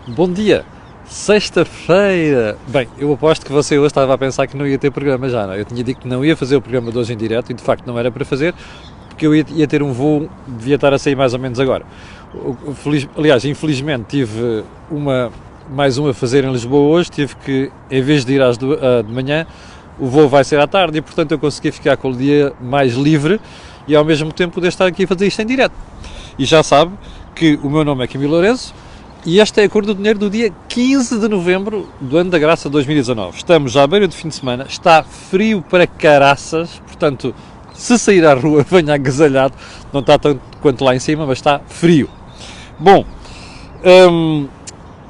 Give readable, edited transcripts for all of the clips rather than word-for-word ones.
Bom dia, sexta-feira. Bem, eu aposto que você hoje estava a pensar que não ia ter programa já, não é? Eu tinha dito que não ia fazer o programa de hoje em direto e de facto não era para fazer, porque eu ia ter um voo, devia estar a sair mais ou menos agora. Aliás, infelizmente tive mais um a fazer em Lisboa hoje, tive que, em vez de ir de manhã, o voo vai ser à tarde e portanto eu consegui ficar com o dia mais livre e ao mesmo tempo poder estar aqui a fazer isto em direto. E já sabe que o meu nome é Camilo Lourenço e esta é a Cor do Dinheiro do dia 15 de novembro do ano da graça 2019. Estamos já à beira do fim de semana, está frio para caraças, portanto, se sair à rua venha agasalhado, não está tanto quanto lá em cima, mas está frio. Bom,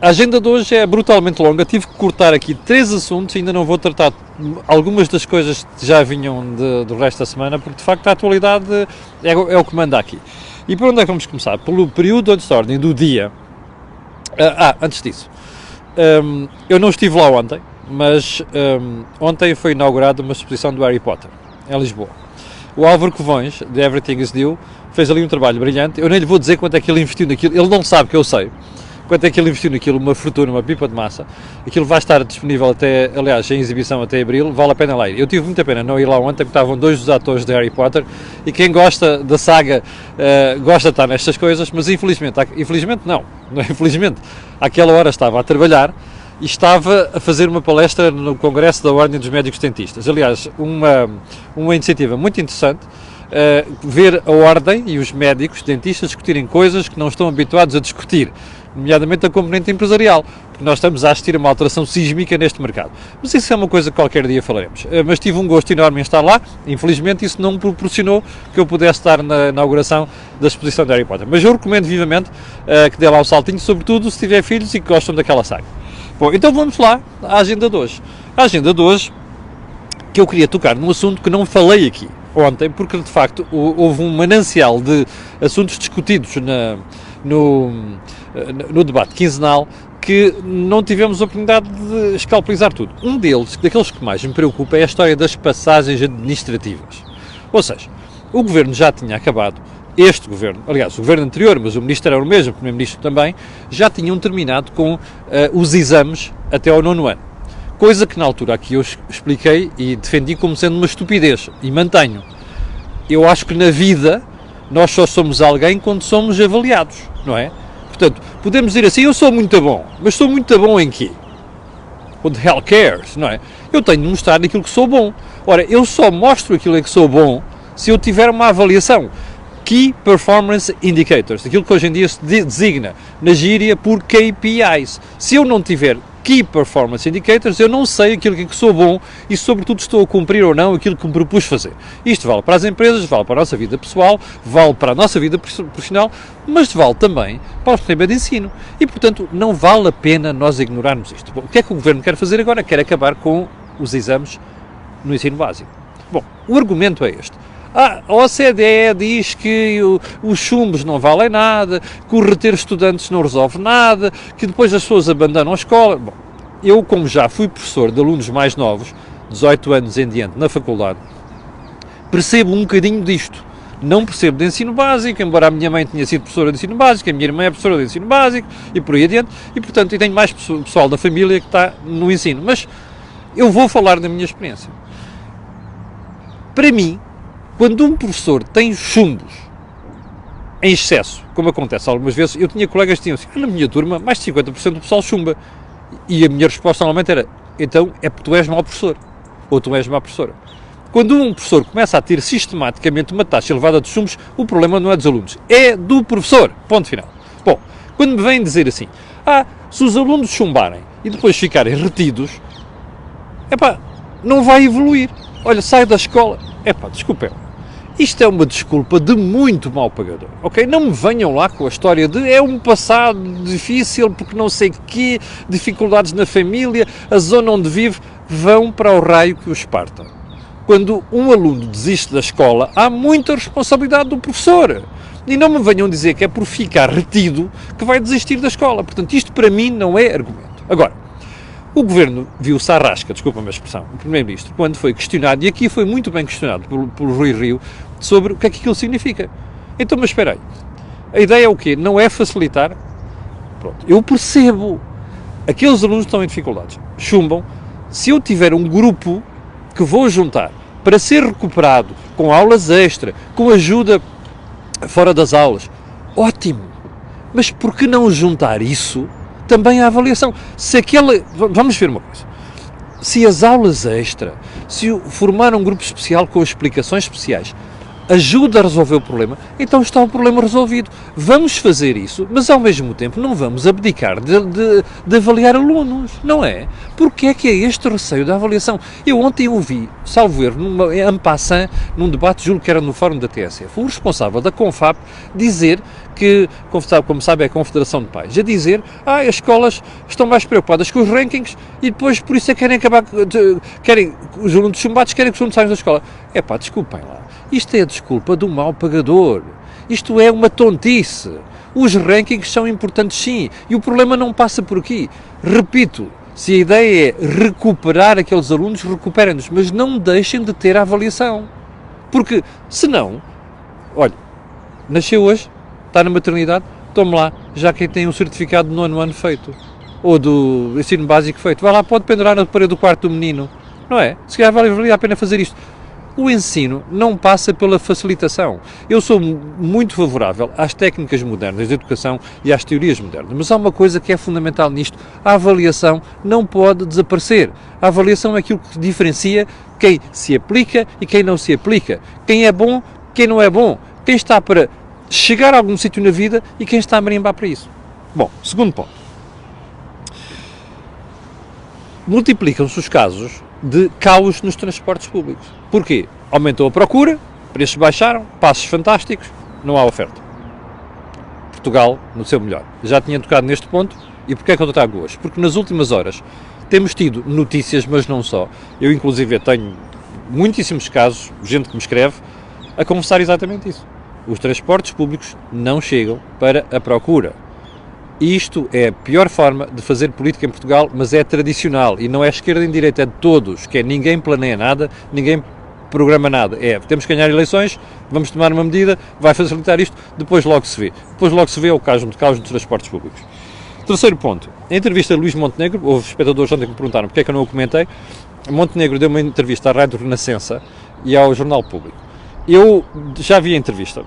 a agenda de hoje é brutalmente longa, tive que cortar aqui 3 assuntos, ainda não vou tratar algumas das coisas que já vinham do resto da semana, porque de facto a atualidade é o que manda aqui. E por onde é que vamos começar? Pelo período de ordem do dia. Antes disso, eu não estive lá ontem, mas ontem foi inaugurada uma exposição do Harry Potter, em Lisboa. O Álvaro Covões, de Everything is New, fez ali um trabalho brilhante. Eu nem lhe vou dizer quanto é que ele investiu naquilo, ele não sabe que eu sei. Quanto é que ele investiu naquilo, uma fortuna, uma pipa de massa. Aquilo vai estar disponível até, aliás, em exibição até abril, vale a pena lá ir. Eu tive muita pena não ir lá ontem, porque estavam 2 dos atores de Harry Potter, e quem gosta da saga, gosta de estar nestas coisas, mas infelizmente àquela hora estava a trabalhar, e estava a fazer uma palestra no Congresso da Ordem dos Médicos Dentistas. Aliás, uma iniciativa muito interessante, ver a Ordem e os médicos dentistas discutirem coisas que não estão habituados a discutir, nomeadamente a componente empresarial, porque nós estamos a assistir a uma alteração sísmica neste mercado. Mas isso é uma coisa que qualquer dia falaremos. Mas tive um gosto enorme em estar lá, infelizmente isso não me proporcionou que eu pudesse estar na inauguração da exposição de Harry Potter. Mas eu recomendo vivamente que dê lá um saltinho, sobretudo se tiver filhos e que gostam daquela saga. Bom, então vamos lá à agenda de hoje. A agenda de hoje, que eu queria tocar num assunto que não falei aqui ontem, porque de facto houve um manancial de assuntos discutidos no debate quinzenal que não tivemos a oportunidade de escalpelizar tudo. Um deles, daqueles que mais me preocupa, é a história das passagens administrativas. Ou seja, o governo já tinha acabado, este governo, aliás, o governo anterior, mas o ministro era o mesmo, o primeiro-ministro também, já tinham terminado com os exames até ao 9º ano. Coisa que na altura aqui eu expliquei e defendi como sendo uma estupidez, e mantenho. Eu acho que na vida nós só somos alguém quando somos avaliados, não é? Portanto, podemos dizer assim, eu sou muito bom, mas sou muito bom em quê? What the hell cares, não é? Eu tenho de mostrar aquilo que sou bom. Ora, eu só mostro aquilo em que sou bom se eu tiver uma avaliação. Key Performance Indicators, aquilo que hoje em dia se designa na gíria por KPIs. Se eu não tiver Key Performance Indicators, eu não sei aquilo em que sou bom e, sobretudo, estou a cumprir ou não aquilo que me propus fazer. Isto vale para as empresas, vale para a nossa vida pessoal, vale para a nossa vida profissional, mas vale também para o sistema de ensino. E, portanto, não vale a pena nós ignorarmos isto. Bom, o que é que o Governo quer fazer agora? Quer acabar com os exames no ensino básico. Bom, o argumento é este. A OCDE diz que os chumbos não valem nada, que o reter estudantes não resolve nada, que depois as pessoas abandonam a escola. Bom, eu, como já fui professor de alunos mais novos, 18 anos em diante, na faculdade, percebo um bocadinho disto. Não percebo de ensino básico, embora a minha mãe tenha sido professora de ensino básico, a minha irmã é professora de ensino básico, e por aí adiante, e portanto eu tenho mais pessoal da família que está no ensino. Mas eu vou falar da minha experiência. Para mim, quando um professor tem chumbos em excesso, como acontece algumas vezes, eu tinha colegas que diziam assim, na minha turma, mais de 50% do pessoal chumba. E a minha resposta normalmente era, então é porque tu és mau professor, ou tu és má professora. Quando um professor começa a ter sistematicamente uma taxa elevada de chumbos, o problema não é dos alunos, é do professor. Ponto final. Bom, quando me vêm dizer assim, se os alunos chumbarem e depois ficarem retidos, não vai evoluir. Olha, sai da escola. Desculpem. Isto é uma desculpa de muito mau pagador, ok? Não me venham lá com a história de é um passado difícil porque não sei o quê, dificuldades na família, a zona onde vive, vão para o raio que os partam. Quando um aluno desiste da escola, há muita responsabilidade do professor. E não me venham dizer que é por ficar retido que vai desistir da escola. Portanto, isto para mim não é argumento. Agora, o Governo viu-se à rasca, desculpa-me a expressão, o Primeiro-Ministro, quando foi questionado, e aqui foi muito bem questionado pelo Rui Rio, sobre o que é que aquilo significa. Então, mas espera aí, a ideia é o quê? Não é facilitar? Pronto, eu percebo. Aqueles alunos que estão em dificuldades, chumbam. Se eu tiver um grupo que vou juntar para ser recuperado, com aulas extra, com ajuda fora das aulas, ótimo. Mas por que não juntar isso também à avaliação? Se aquele... Vamos ver uma coisa. Se as aulas extra, se formar um grupo especial com explicações especiais, ajuda a resolver o problema, então está o problema resolvido. Vamos fazer isso, mas ao mesmo tempo não vamos abdicar de avaliar alunos, não é? Porque é que é este receio da avaliação? Eu ontem ouvi, salvo erro, en passant, num debate, julgo que era no fórum da TSF, o responsável da Confap dizer que, como sabe, é a Confederação de Pais, a dizer, as escolas estão mais preocupadas com os rankings e depois por isso é que querem acabar, querem os alunos chumbados, querem que os alunos saiam da escola. Desculpem lá. Isto é a desculpa do mau pagador. Isto é uma tontice. Os rankings são importantes sim. E o problema não passa por aqui. Repito, se a ideia é recuperar aqueles alunos, recuperem-nos. Mas não deixem de ter a avaliação. Porque, senão, olha, nasceu hoje, está na maternidade, tome lá, já quem tem um certificado do 9º ano feito. Ou do ensino básico feito. Vai lá, pode pendurar na parede do quarto do menino. Não é? Se calhar vale a pena fazer isto. O ensino não passa pela facilitação. Eu sou muito favorável às técnicas modernas de educação e às teorias modernas, mas há uma coisa que é fundamental nisto: a avaliação não pode desaparecer. A avaliação é aquilo que diferencia quem se aplica e quem não se aplica, quem é bom, quem não é bom, quem está para chegar a algum sítio na vida e quem está a marimbar para isso. Bom, segundo ponto. Multiplicam-se os casos de caos nos transportes públicos. Porquê? Aumentou a procura, preços baixaram, passos fantásticos, não há oferta. Portugal, no seu melhor. Já tinha tocado neste ponto, e porquê é que eu trago hoje? Porque nas últimas horas temos tido notícias, mas não só. Eu, inclusive, tenho muitíssimos casos, gente que me escreve, a confessar exatamente isso. Os transportes públicos não chegam para a procura. Isto é a pior forma de fazer política em Portugal, mas é tradicional e não é esquerda nem direita, é de todos, que é ninguém planeia nada, ninguém programa nada. Temos que ganhar eleições, vamos tomar uma medida, vai facilitar isto, depois logo se vê. Depois logo se vê o caos dos transportes públicos. Terceiro ponto, a entrevista de Luís Montenegro, houve espectadores ontem que me perguntaram porque é que eu não o comentei. Montenegro deu uma entrevista à Rádio Renascença e ao Jornal Público. Eu já vi a entrevista,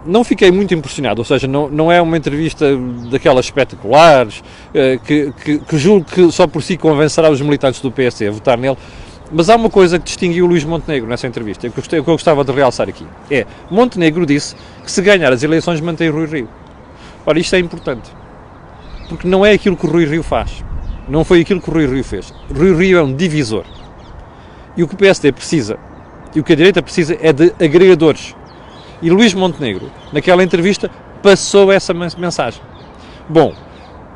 não fiquei muito impressionado, ou seja, não é uma entrevista daquelas espetaculares, que julgo que só por si convencerá os militantes do PSD a votar nele, mas há uma coisa que distinguiu o Luís Montenegro nessa entrevista, o que eu gostava de realçar aqui, Montenegro disse que se ganhar as eleições mantém Rui Rio. Ora, isto é importante, porque não é aquilo que o Rui Rio faz, não foi aquilo que o Rui Rio fez. Rui Rio é um divisor, e o que o PSD precisa, e o que a direita precisa é de agregadores. E Luís Montenegro, naquela entrevista, passou essa mensagem. Bom,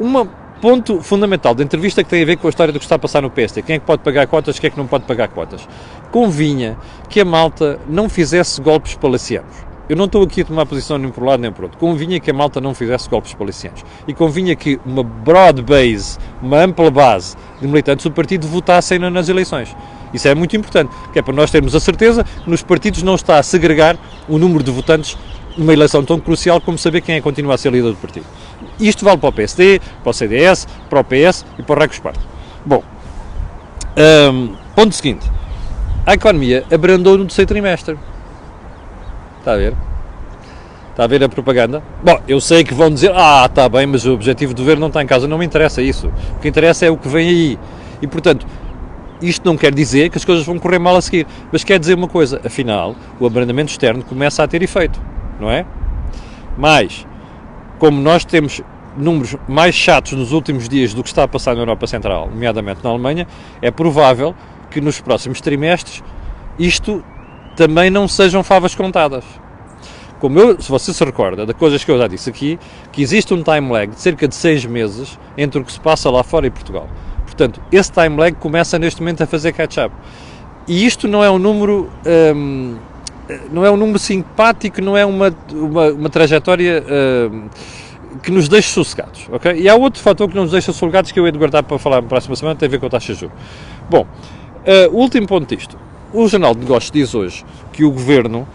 um ponto fundamental da entrevista que tem a ver com a história do que está a passar no PSD. Quem é que pode pagar cotas, quem é que não pode pagar cotas. Convinha que a malta não fizesse golpes palacianos. Eu não estou aqui a tomar posição nem por um lado nem por outro. Convinha que a malta não fizesse golpes palacianos. E convinha que uma broad base, uma ampla base de militantes do partido votassem nas eleições. Isso é muito importante, que é para nós termos a certeza que nos partidos não está a segregar o número de votantes numa eleição tão crucial como saber quem é que continua a ser líder do partido. Isto vale para o PSD, para o CDS, para o PS e para o Reco Esparto. Bom, ponto seguinte. A economia abrandou no terceiro trimestre. Está a ver? Está a ver a propaganda? Bom, eu sei que vão dizer, está bem, mas o objetivo do governo não está em causa. Não me interessa isso. O que interessa é o que vem aí. E, portanto, isto não quer dizer que as coisas vão correr mal a seguir, mas quer dizer uma coisa, afinal, o abrandamento externo começa a ter efeito, não é? Mas, como nós temos números mais chatos nos últimos dias do que está a passar na Europa Central, nomeadamente na Alemanha, é provável que nos próximos trimestres isto também não sejam favas contadas. Se você se recorda de coisas que eu já disse aqui, que existe um time lag de cerca de 6 meses entre o que se passa lá fora e Portugal. Portanto, esse time lag começa neste momento a fazer catch-up. E isto não é um número, simpático, não é uma trajetória que nos deixe sossegados. Okay? E há outro fator que não nos deixa sossegados que eu hei de guardar para falar na próxima semana, tem a ver com a taxa de juros. Bom, o último ponto disto. O Jornal de Negócios diz hoje que o Governo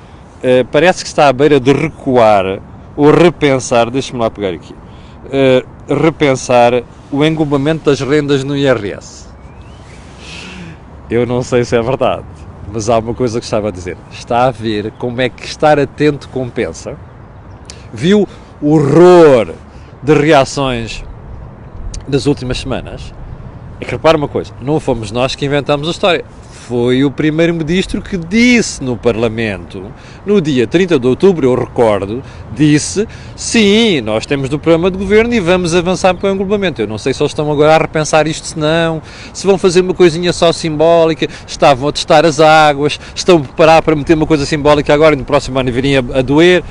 parece que está à beira de recuar ou repensar, deixe-me lá pegar aqui, repensar o englobamento das rendas no IRS. Eu não sei se é verdade, mas há uma coisa que estava a dizer. Está a ver como é que estar atento compensa? Viu o horror de reações das últimas semanas? É que repara uma coisa, não fomos nós que inventamos a história. Foi o primeiro-ministro que disse no Parlamento, no dia 30 de outubro, eu recordo, disse, sim, nós temos do programa de governo e vamos avançar para o englobamento. Eu não sei se eles estão agora a repensar isto, se não, se vão fazer uma coisinha só simbólica, estavam a testar as águas, estão a preparar para meter uma coisa simbólica agora e no próximo ano viria a doer.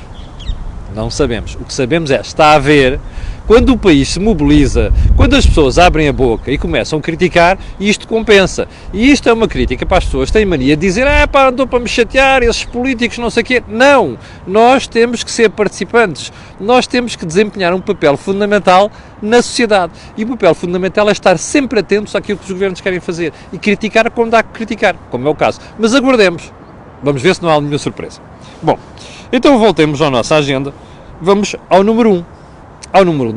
Não sabemos. O que sabemos é, está a ver, quando o país se mobiliza, quando as pessoas abrem a boca e começam a criticar, isto compensa. E isto é uma crítica para as pessoas que têm mania de dizer andou para me chatear, esses políticos, não sei o quê. Não! Nós temos que ser participantes. Nós temos que desempenhar um papel fundamental na sociedade. E o papel fundamental é estar sempre atentos àquilo que os governos querem fazer e criticar quando há que criticar, como é o caso. Mas aguardemos. Vamos ver se não há nenhuma surpresa. Bom, então voltemos à nossa agenda. Vamos ao número 1. Ao número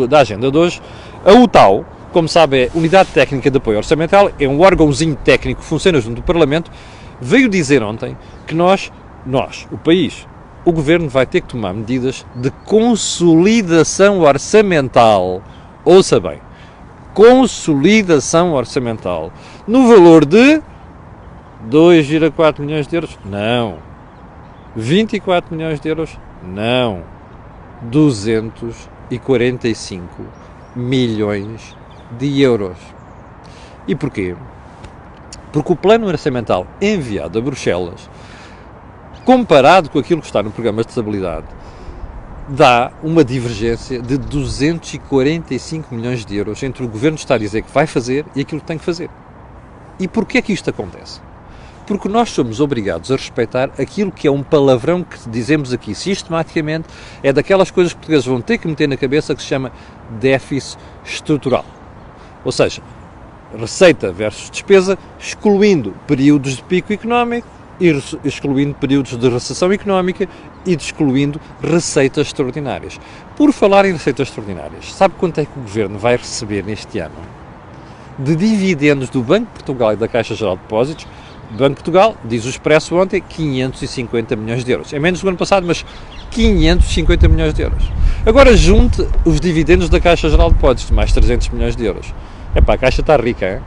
da agenda de hoje. A UTAU, como sabe, é Unidade Técnica de Apoio Orçamental, é um órgãozinho técnico que funciona junto do Parlamento, veio dizer ontem que nós, o país, o Governo vai ter que tomar medidas de consolidação orçamental. Ouça bem, consolidação orçamental, no valor de 2,4 milhões de euros? Não. 24 milhões de euros? Não. 245 milhões de euros. E porquê? Porque o plano orçamental enviado a Bruxelas, comparado com aquilo que está no programa de estabilidade, dá uma divergência de 245 milhões de euros entre o Governo está a dizer que vai fazer e aquilo que tem que fazer. E porquê é que isto acontece? Porque nós somos obrigados a respeitar aquilo que é um palavrão que dizemos aqui sistematicamente, é daquelas coisas que os portugueses vão ter que meter na cabeça, que se chama déficit estrutural. Ou seja, receita versus despesa, excluindo períodos de pico económico, e excluindo períodos de recessão económica e excluindo receitas extraordinárias. Por falar em receitas extraordinárias, sabe quanto é que o Governo vai receber neste ano? De dividendos do Banco de Portugal e da Caixa Geral de Depósitos. O Banco de Portugal, diz o Expresso ontem, 550 milhões de euros. É menos do ano passado, mas 550 milhões de euros. Agora junte os dividendos da Caixa Geral de Depósitos, de mais 300 milhões de euros. Epá, a Caixa está rica, hein?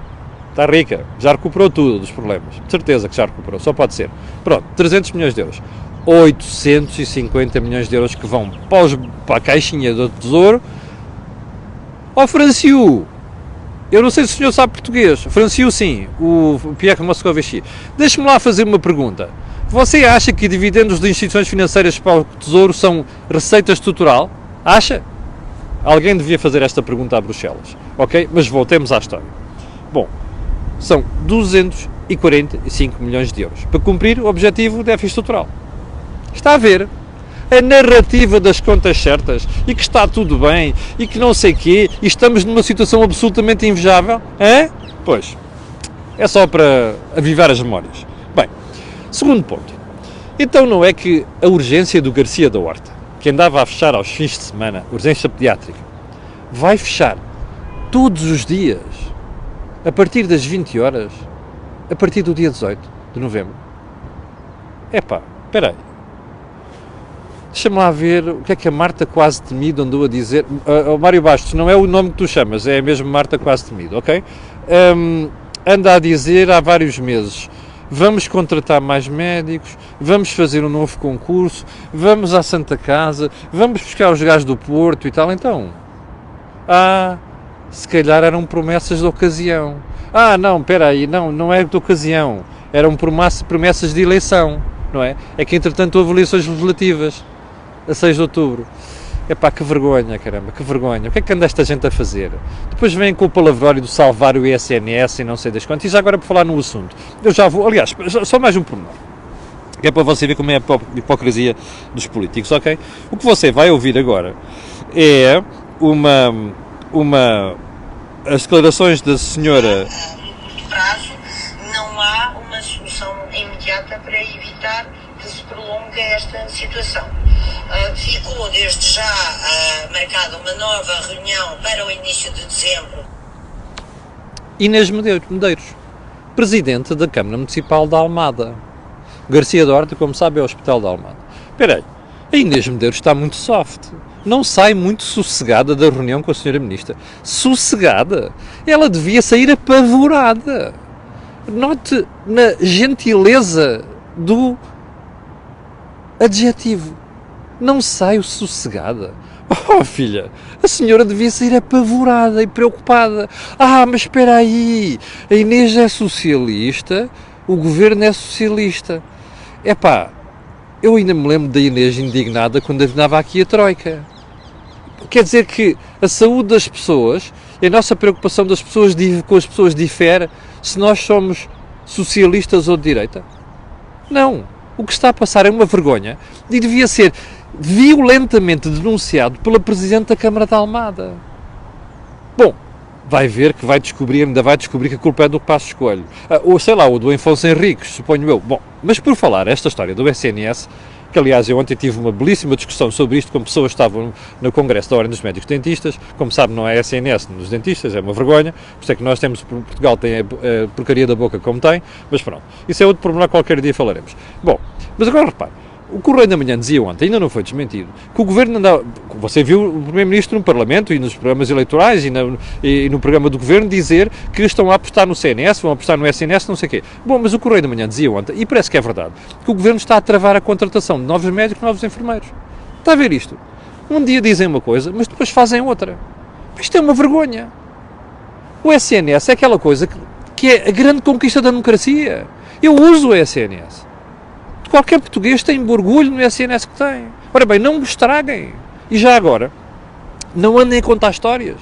Está rica. Já recuperou tudo dos problemas. De certeza que já recuperou, só pode ser. Pronto, 300 milhões de euros. 850 milhões de euros que vão para a caixinha do Tesouro. Ó Franciu! Eu não sei se o senhor sabe português. Franciu, sim. O Pierre Moscovici. Deixe-me lá fazer uma pergunta. Você acha que dividendos de instituições financeiras para o Tesouro são receita estrutural? Acha? Alguém devia fazer esta pergunta a Bruxelas. Ok? Mas voltemos à história. Bom, são 245 milhões de euros para cumprir o objetivo do déficit estrutural. Está a ver? A narrativa das contas certas e que está tudo bem e que não sei quê e estamos numa situação absolutamente invejável, é? Pois, é só para avivar as memórias. Bem, segundo ponto. Então não é que a urgência do Garcia da Horta, que andava a fechar aos fins de semana, urgência pediátrica, vai fechar todos os dias, a partir das 20 horas, a partir do dia 18 de novembro? Epá, espera aí. Deixa-me lá ver o que é que a Marta Quase Temido andou a dizer. Mário Bastos, não é o nome que tu chamas, é mesmo Marta Quase Temido, ok? Anda a dizer há vários meses, vamos contratar mais médicos, vamos fazer um novo concurso, vamos à Santa Casa, vamos buscar os gajos do Porto e tal. Então, se calhar eram promessas de ocasião. Não, espera aí, não é de ocasião, eram promessas de eleição, não é? É que entretanto houve eleições legislativas a 6 de outubro. Epá, que vergonha, caramba, que vergonha. O que é que anda esta gente a fazer? Depois vêm com o palavrório do salvar o ISNS e não sei das quantas. E já agora, por falar no assunto, eu já vou, aliás, só mais um pormenor, que é para você ver como é a hipocrisia dos políticos, ok? O que você vai ouvir agora é as declarações da senhora... No curto prazo, não há uma solução imediata para evitar que se prolongue esta situação. Ficou desde já marcada uma nova reunião para o início de dezembro. Inês Medeiros, presidente da Câmara Municipal de Almada. Garcia Duarte, como sabe, é o Hospital de Almada. Espera aí, a Inês Medeiros está muito soft. Não sai muito sossegada da reunião com a senhora Ministra. Sossegada? Ela devia sair apavorada. Note na gentileza do adjetivo. Não saio sossegada. Oh, filha, a senhora devia sair apavorada e preocupada. Mas espera aí, a Inês é socialista, o governo é socialista. Epá, eu ainda me lembro da Inês indignada quando andava aqui a Troika. Quer dizer que a saúde das pessoas, a nossa preocupação das pessoas com as pessoas difere se nós somos socialistas ou de direita? Não. O que está a passar é uma vergonha e devia ser violentamente denunciado pela Presidente da Câmara de Almada. Bom, vai ver que ainda vai descobrir que a culpa é do Passos Coelho. Ou sei lá, o do Afonso Henriques, suponho eu. Bom, mas por falar esta história do SNS, que aliás eu ontem tive uma belíssima discussão sobre isto com pessoas que estavam no Congresso da Ordem dos Médicos Dentistas. Como sabe, não é SNS nos dentistas, é uma vergonha. Por isso é que nós temos, Portugal tem a porcaria da boca como tem, mas pronto, isso é outro problema, qualquer dia falaremos. Bom, mas agora repare, o Correio da Manhã dizia ontem, ainda não foi desmentido, que o Governo andava, você viu o Primeiro-Ministro no Parlamento e nos programas eleitorais e no programa do Governo dizer que estão a apostar no CNS, vão apostar no SNS, não sei o quê. Bom, mas o Correio da Manhã dizia ontem, e parece que é verdade, que o Governo está a travar a contratação de novos médicos, novos enfermeiros. Está a ver isto? Um dia dizem uma coisa, mas depois fazem outra. Isto é uma vergonha. O SNS é aquela coisa que é a grande conquista da democracia. Eu uso o SNS. Qualquer português tem orgulho no SNS que tem. Ora bem, não me estraguem. E já agora, não andem a contar histórias.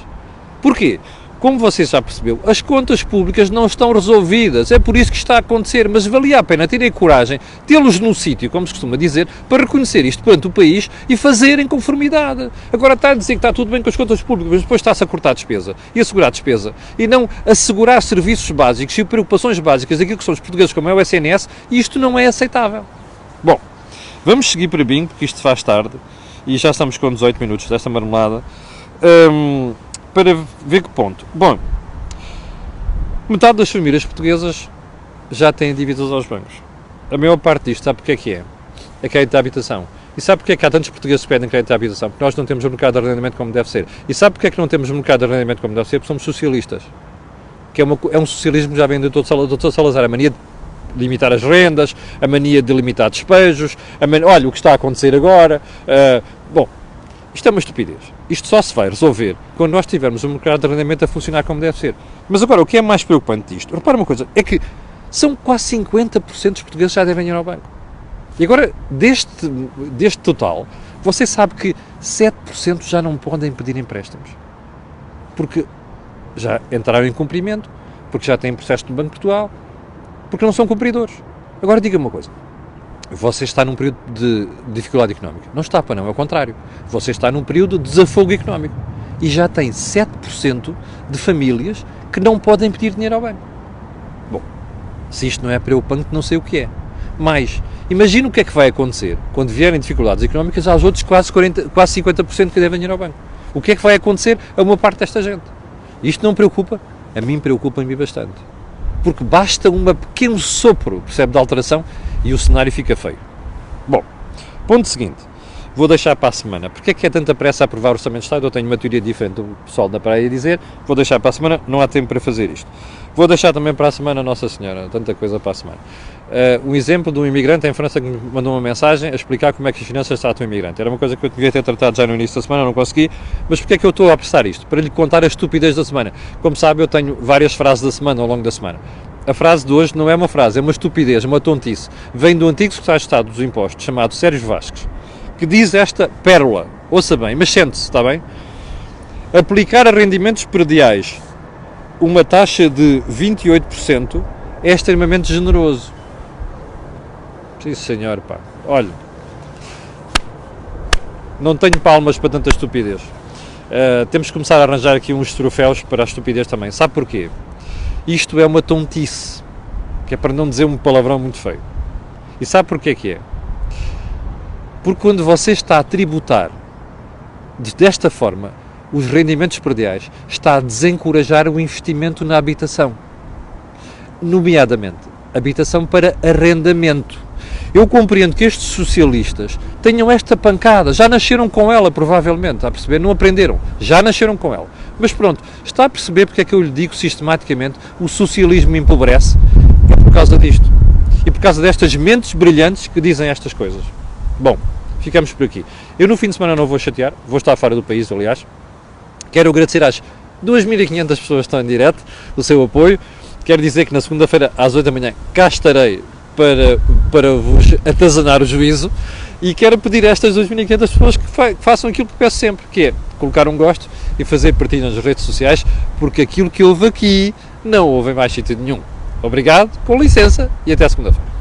Porquê? Como você já percebeu, as contas públicas não estão resolvidas. É por isso que está a acontecer. Mas valia a pena terem coragem, tê-los no sítio, como se costuma dizer, para reconhecer isto perante o país e fazerem conformidade. Agora está a dizer que está tudo bem com as contas públicas, mas depois está-se a cortar a despesa e assegurar a despesa. E não assegurar serviços básicos e preocupações básicas daquilo que são os portugueses, como é o SNS, e isto não é aceitável. Bom, vamos seguir para bingo, porque isto faz tarde, e já estamos com 18 minutos desta marmelada, para ver que ponto. Bom, metade das famílias portuguesas já têm dívidas aos bancos. A maior parte disto, sabe porque é que é? É crédito de habitação. E sabe porque é que há tantos portugueses que pedem crédito de habitação? Porque nós não temos o mercado de arrendamento como deve ser. E sabe porque é que não temos o mercado de arrendamento como deve ser? Porque somos socialistas. Que é um socialismo que já vem do Dr. Salazar, a mania de limitar as rendas, a mania de limitar despejos, olha o que está a acontecer agora. Bom, isto é uma estupidez. Isto só se vai resolver quando nós tivermos o mercado de arrendamento a funcionar como deve ser. Mas agora, o que é mais preocupante disto, repara uma coisa, é que são quase 50% dos portugueses que já devem ir ao banco. E agora, deste total, você sabe que 7% já não podem pedir empréstimos. Porque já entraram em cumprimento, porque já têm processo no Banco de Portugal, porque não são cumpridores. Agora diga-me uma coisa, você está num período de dificuldade económica. Não está, para não, é o contrário. Você está num período de desafogo económico. E já tem 7% de famílias que não podem pedir dinheiro ao banco. Bom, se isto não é preocupante, não sei o que é. Mas, imagina o que é que vai acontecer quando vierem dificuldades económicas aos outros quase 50% que devem dinheiro ao banco. O que é que vai acontecer a uma parte desta gente? Isto não preocupa? A mim preocupa-me bastante. Porque basta um pequeno sopro, percebe, de alteração e o cenário fica feio. Bom, ponto seguinte, vou deixar para a semana. Porque é que é tanta pressa a aprovar o Orçamento de Estado? Eu tenho uma teoria diferente do pessoal da praia a dizer, vou deixar para a semana, não há tempo para fazer isto. Vou deixar também para a semana, Nossa Senhora, tanta coisa para a semana. Um exemplo de um imigrante em França que me mandou uma mensagem a explicar como é que as finanças tratam o imigrante. Era uma coisa que eu devia ter tratado já no início da semana, não consegui, mas porque é que eu estou a apressar isto? Para lhe contar a estupidez da semana. Como sabe, eu tenho várias frases da semana ao longo da semana. A frase de hoje não é uma frase, é uma estupidez, uma tontice. Vem do antigo secretário de Estado dos Impostos, chamado Sérgio Vasques, que diz esta pérola, ouça bem, mas sente-se, está bem? Aplicar a rendimentos prediais uma taxa de 28% é extremamente generoso. Sim, senhor, pá. Olha, não tenho palmas para tanta estupidez. Temos que começar a arranjar aqui uns troféus para a estupidez também. Sabe porquê? Isto é uma tontice, que é para não dizer um palavrão muito feio. E sabe porquê que é? Porque quando você está a tributar desta forma os rendimentos prediais, está a desencorajar o investimento na habitação, nomeadamente habitação para arrendamento. Eu compreendo que estes socialistas tenham esta pancada, já nasceram com ela provavelmente, está a perceber? Não aprenderam, já nasceram com ela. Mas pronto, está a perceber porque é que eu lhe digo sistematicamente o socialismo empobrece? É por causa disto. E por causa destas mentes brilhantes que dizem estas coisas. Bom, ficamos por aqui. Eu no fim de semana não vou chatear, vou estar fora do país, aliás. Quero agradecer às 2.500 pessoas que estão em direto o seu apoio. Quero dizer que na segunda-feira às 8 da manhã cá estarei para vos atazanar o juízo, e quero pedir a estas 2.500 pessoas que façam aquilo que peço sempre, que é colocar um gosto e fazer partilha nas redes sociais, porque aquilo que houve aqui não houve em mais sítio nenhum. Obrigado, com licença e até segunda-feira.